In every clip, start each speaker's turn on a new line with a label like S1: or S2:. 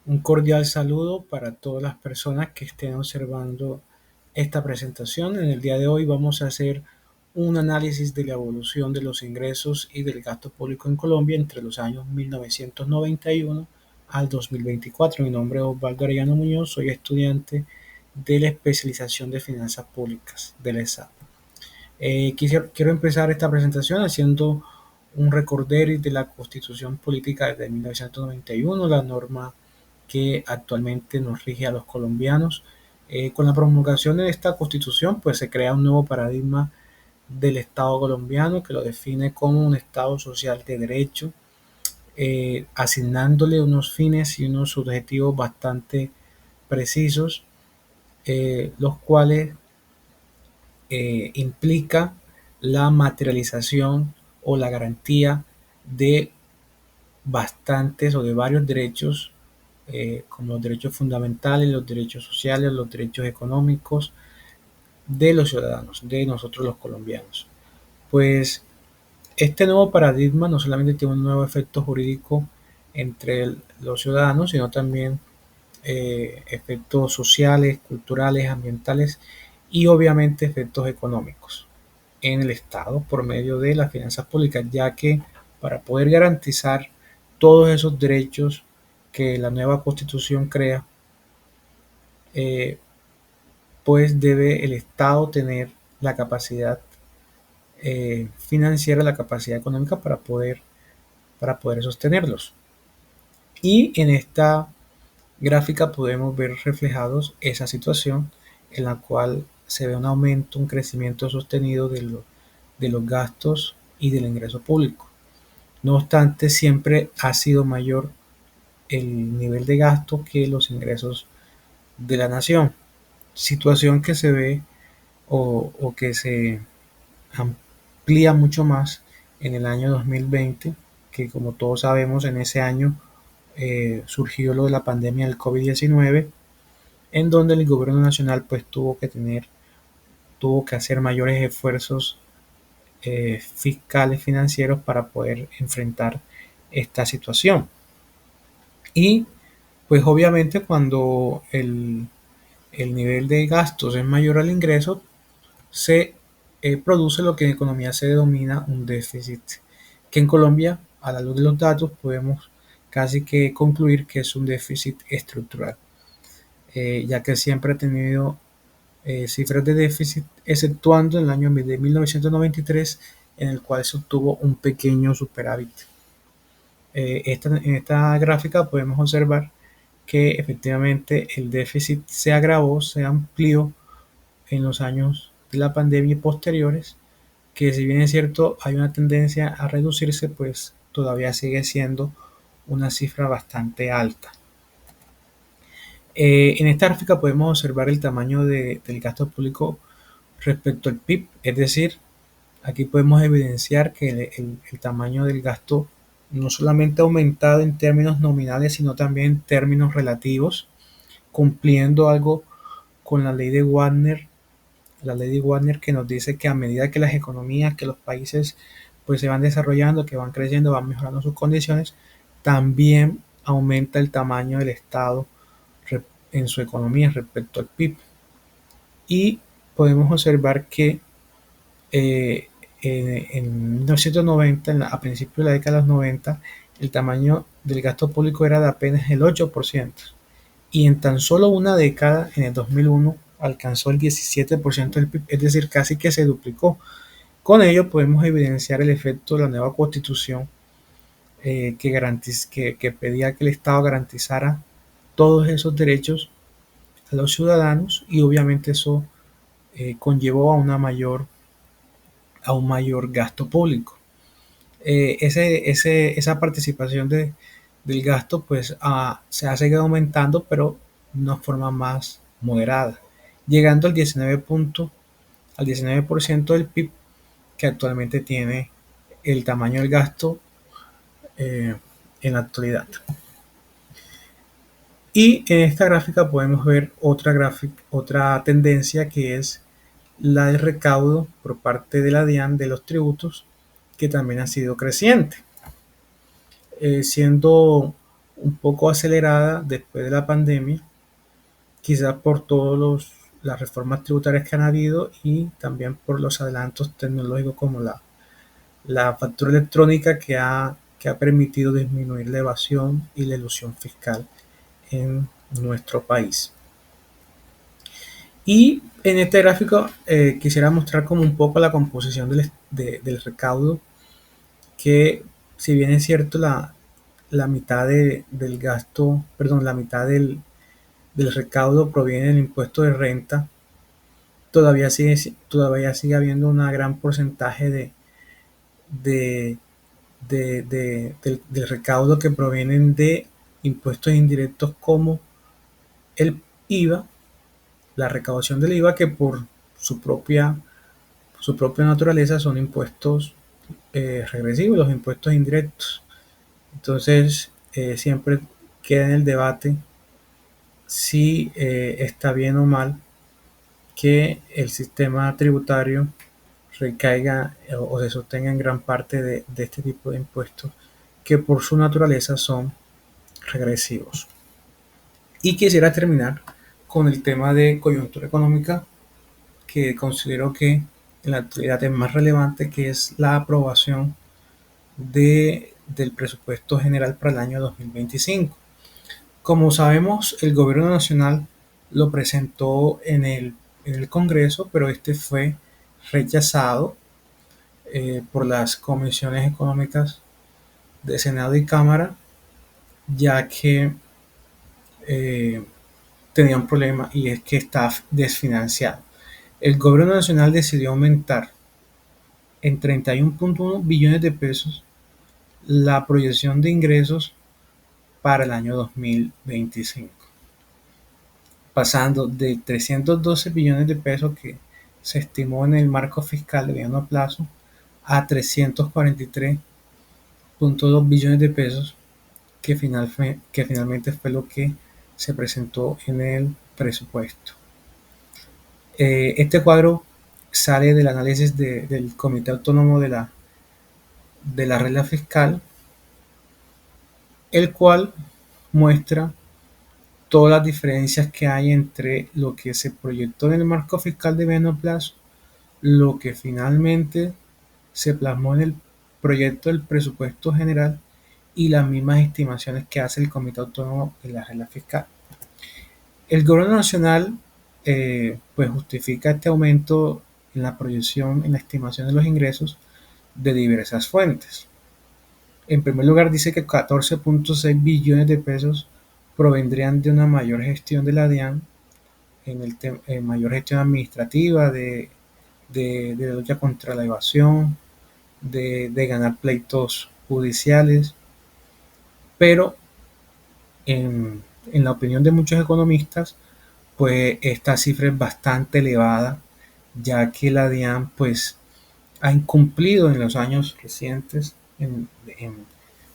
S1: Un cordial saludo para todas las personas que estén observando esta presentación. En el día de hoy vamos a hacer un análisis de la evolución de los ingresos y del gasto público en Colombia entre los años 1991 al 2024. Mi nombre es Osvaldo Arellano Muñoz, soy estudiante de la especialización de finanzas públicas de la ESAP. Quiero empezar esta presentación haciendo un recorderis de la Constitución Política de 1991, la norma que actualmente nos rige a los colombianos. Con la promulgación de esta Constitución, pues se crea un nuevo paradigma del Estado colombiano que lo define como un Estado social de derecho, asignándole unos fines y unos objetivos bastante precisos, los cuales implica la materialización o la garantía de bastantes o de varios derechos, como los derechos fundamentales, los derechos sociales, los derechos económicos de los ciudadanos, de nosotros los colombianos. Pues este nuevo paradigma no solamente tiene un nuevo efecto jurídico entre los ciudadanos, sino también efectos sociales, culturales, ambientales y obviamente efectos económicos en el Estado por medio de las finanzas públicas, ya que para poder garantizar todos esos derechos que la nueva Constitución crea, eh, pues debe el Estado tener la capacidad financiera, la capacidad económica para poder sostenerlos. Y en esta gráfica podemos ver reflejados esa situación en la cual se ve un aumento, un crecimiento sostenido de los gastos y del ingreso público. No obstante, siempre ha sido mayor el nivel de gasto que los ingresos de la nación, situación que se ve o que se amplía mucho más en el año 2020, que como todos sabemos en ese año surgió lo de la pandemia del COVID-19, en donde el gobierno nacional pues tuvo que hacer mayores esfuerzos fiscales, financieros para poder enfrentar esta situación. Y pues obviamente cuando el nivel de gastos es mayor al ingreso, se produce lo que en economía se denomina un déficit, que en Colombia, a la luz de los datos, podemos casi que concluir que es un déficit estructural, ya que siempre ha tenido cifras de déficit, exceptuando el año de 1993, en el cual se obtuvo un pequeño superávit. En esta gráfica podemos observar que efectivamente el déficit se agravó, se amplió en los años de la pandemia y posteriores, que si bien es cierto hay una tendencia a reducirse, pues todavía sigue siendo una cifra bastante alta. En esta gráfica podemos observar el tamaño del gasto público respecto al PIB, es decir, aquí podemos evidenciar que el tamaño del gasto no solamente ha aumentado en términos nominales, sino también en términos relativos, cumpliendo algo con la ley de Wagner que nos dice que a medida que las economías, que los países pues se van desarrollando, que van creciendo, van mejorando sus condiciones, también aumenta el tamaño del Estado en su economía respecto al PIB. Y podemos observar que en 1990, a principios de la década de los 90, el tamaño del gasto público era de apenas el 8%, y en tan solo una década, en el 2001, alcanzó el 17% del PIB, es decir, casi que se duplicó. Con ello podemos evidenciar el efecto de la nueva constitución, que pedía que el Estado garantizara todos esos derechos a los ciudadanos, y obviamente eso conllevó a un mayor gasto público. Esa participación del gasto pues se ha seguido aumentando, pero de una forma más moderada, llegando al 19% del PIB, que actualmente tiene el tamaño del gasto en la actualidad. Y en esta gráfica podemos ver otra tendencia, que es la del recaudo por parte de la DIAN de los tributos, que también ha sido creciente, siendo un poco acelerada después de la pandemia, quizás por todas las reformas tributarias que han habido y también por los adelantos tecnológicos como la factura electrónica que ha permitido disminuir la evasión y la elusión fiscal en nuestro país. Y en este gráfico quisiera mostrar como un poco la composición del recaudo, que si bien es cierto la mitad del gasto, perdón, la mitad del recaudo proviene del impuesto de renta, todavía sigue habiendo un gran porcentaje de, del recaudo que provienen de impuestos indirectos como el IVA, la recaudación del IVA, que por su propia, su propia naturaleza son impuestos regresivos, los impuestos indirectos. Entonces, siempre queda en el debate si está bien o mal que el sistema tributario recaiga o se sostenga en gran parte de este tipo de impuestos que por su naturaleza son regresivos. Y quisiera terminar con el tema de coyuntura económica, que considero que en la actualidad es más relevante, que es la aprobación del presupuesto general para el año 2025. Como sabemos, el gobierno nacional lo presentó en el Congreso, pero este fue rechazado por las comisiones económicas de Senado y Cámara, ya que eh, tenía un problema, y es que está desfinanciado. El gobierno nacional decidió aumentar en 31.1 billones de pesos la proyección de ingresos para el año 2025, pasando de 312 billones de pesos que se estimó en el marco fiscal de mediano plazo a 343.2 billones de pesos que finalmente fue lo que se presentó en el presupuesto. Este cuadro sale del análisis del Comité Autónomo de la Regla Fiscal, el cual muestra todas las diferencias que hay entre lo que se proyectó en el marco fiscal de mediano plazo, lo que finalmente se plasmó en el proyecto del presupuesto general y las mismas estimaciones que hace el Comité Autónomo de la Regla Fiscal. El gobierno nacional pues justifica este aumento en la proyección, en la estimación de los ingresos de diversas fuentes. En primer lugar, dice que 14.6 billones de pesos provendrían de una mayor gestión de la DIAN, mayor gestión administrativa, de lucha contra la evasión, de ganar pleitos judiciales, pero en la opinión de muchos economistas, pues esta cifra es bastante elevada, ya que la DIAN pues ha incumplido en los años recientes, en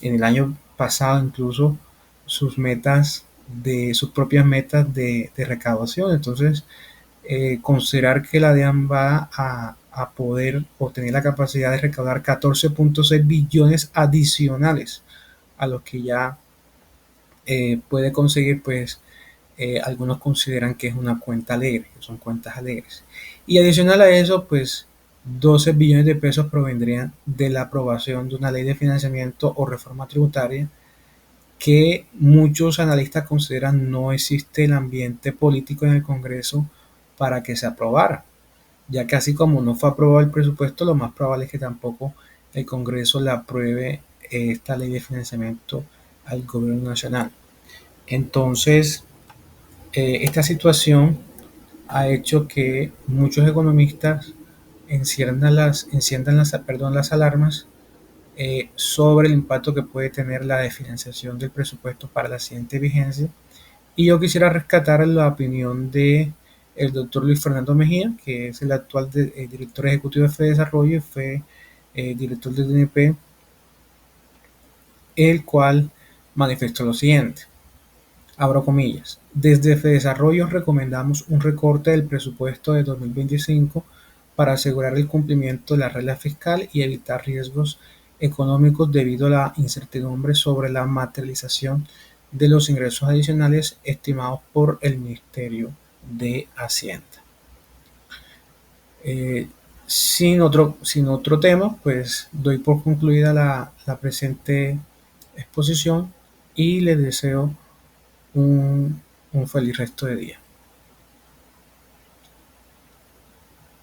S1: el año pasado incluso, sus propias metas de recaudación. Entonces, considerar que la DIAN va a poder obtener la capacidad de recaudar 14.6 billones adicionales a los que ya puede conseguir, pues algunos consideran que es una cuenta alegre, que son cuentas alegres. Y adicional a eso, pues 12 billones de pesos provendrían de la aprobación de una ley de financiamiento o reforma tributaria que muchos analistas consideran no existe el ambiente político en el Congreso para que se aprobara, ya que así como no fue aprobado el presupuesto, lo más probable es que tampoco el Congreso le apruebe esta ley de financiamiento al gobierno nacional. Entonces, esta situación ha hecho que muchos economistas enciendan las alarmas sobre el impacto que puede tener la desfinanciación del presupuesto para la siguiente vigencia. Y yo quisiera rescatar la opinión de el doctor Luis Fernando Mejía, que es el actual director ejecutivo de FEDesarrollo y fue director del DNP, el cual manifestó lo siguiente. Abro comillas: desde FEDesarrollo recomendamos un recorte del presupuesto de 2025 para asegurar el cumplimiento de la regla fiscal y evitar riesgos económicos debido a la incertidumbre sobre la materialización de los ingresos adicionales estimados por el Ministerio de Hacienda. Eh, sin otro tema, pues doy por concluida la presente exposición y les deseo un feliz resto de día.